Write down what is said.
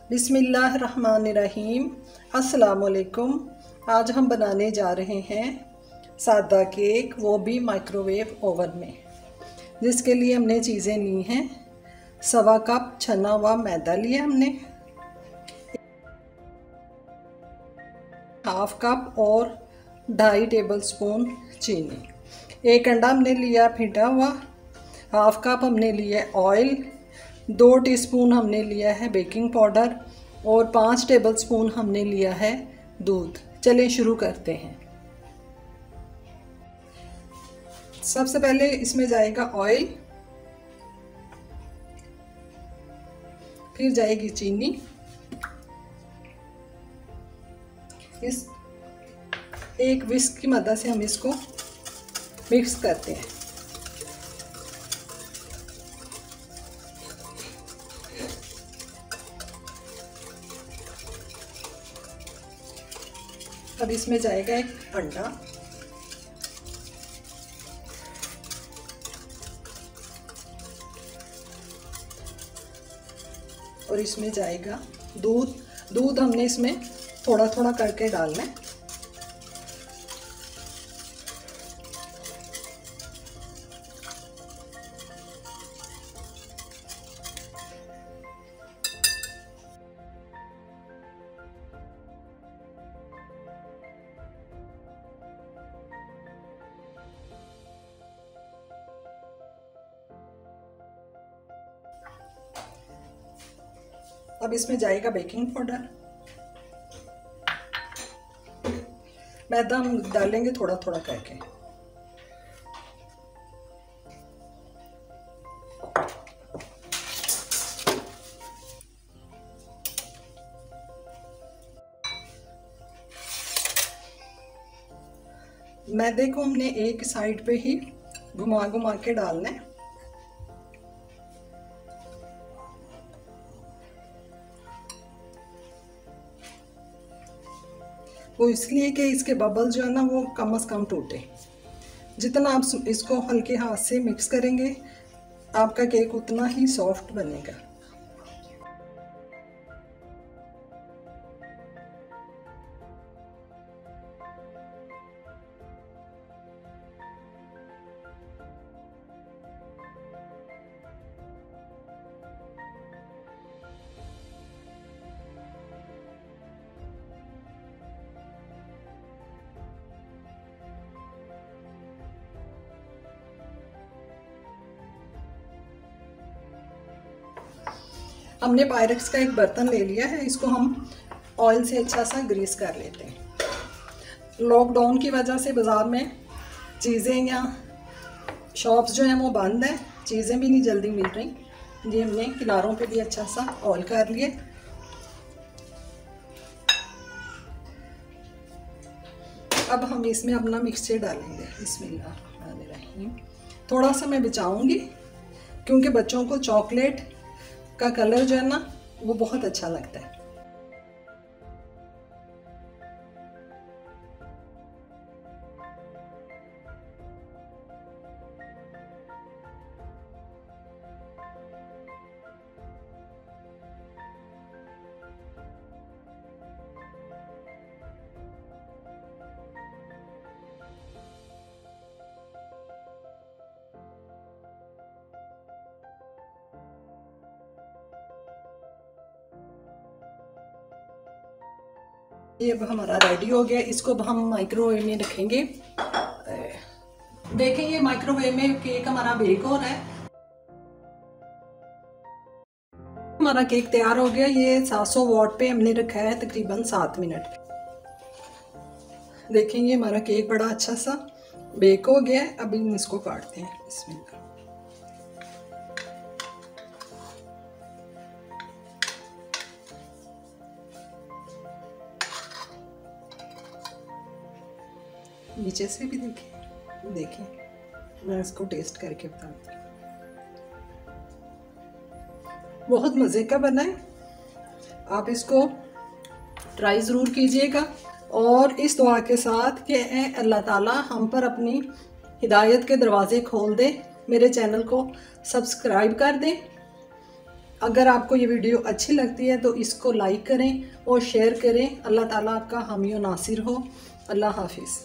बिस्मिल्लाहिर्रहमानिर्रहीम। अस्सलामुअलैकुम। आज हम बनाने जा रहे हैं सादा केक, वो भी माइक्रोवेव ओवन में। जिसके लिए हमने चीज़ें ली हैं, 1.25 कप छना हुआ मैदा लिया हमने, 1/2 कप और 2.5 टेबलस्पून चीनी, 1 अंडा हमने लिया फेंटा हुआ, 1/2 कप हमने लिया ऑयल, 2 टीस्पून हमने लिया है बेकिंग पाउडर और 5 टेबलस्पून हमने लिया है दूध। चलें शुरू करते हैं। सबसे पहले इसमें जाएगा ऑयल, फिर जाएगी चीनी। इस एक विस्क की मदद से हम इसको मिक्स करते हैं। अब इसमें जाएगा 1 अंडा, और इसमें जाएगा दूध। दूध हमने इसमें थोड़ा थोड़ा करके डालना है। अब इसमें जाएगा बेकिंग पाउडर। मैदा हम डालेंगे थोड़ा थोड़ा करके। मैदे को हमने एक साइड पे ही घुमा घुमा के डालना है। वो इसलिए कि इसके बबल जो है ना वो कम से कम टूटे। जितना आप इसको हल्के हाथ से मिक्स करेंगे आपका केक उतना ही सॉफ्ट बनेगा। हमने पायरेक्स का एक बर्तन ले लिया है, इसको हम ऑयल से अच्छा सा ग्रीस कर लेते हैं। लॉकडाउन की वजह से बाज़ार में चीज़ें या शॉप्स जो हैं वो बंद हैं, चीज़ें भी नहीं जल्दी मिल रही। ये हमने किनारों पे भी अच्छा सा ऑयल कर लिए। अब हम इसमें अपना मिक्सचर डालेंगे। बिस्मिल्लाहिर्रहमानिर्रहीम। थोड़ा सा मैं बचाऊंगी क्योंकि बच्चों को चॉकलेट का कलर जो है ना वो बहुत अच्छा लगता है। ये अब हमारा रेडी हो गया। इसको अब हम माइक्रोवेव में रखेंगे। देखें ये माइक्रोवेव में केक हमारा बेक हो रहा है। हमारा केक तैयार हो गया। ये 700 वॉट पे हमने रखा है तकरीबन 7 मिनट। देखें ये हमारा केक बड़ा अच्छा सा बेक हो गया है। अभी हम इसको काटते हैं। बिस्मिल्लाह। नीचे से भी देखिए मैं इसको टेस्ट करके बताती हूँ। बहुत मज़े का बना है। आप इसको ट्राई ज़रूर कीजिएगा और इस दुआ के साथ कि अल्लाह ताला हम पर अपनी हिदायत के दरवाज़े खोल दे। मेरे चैनल को सब्सक्राइब कर दें अगर आपको ये वीडियो अच्छी लगती है तो इसको लाइक करें और शेयर करें। अल्लाह ताला आपका हामी और नासिर हो। अल्लाह हाफिज़।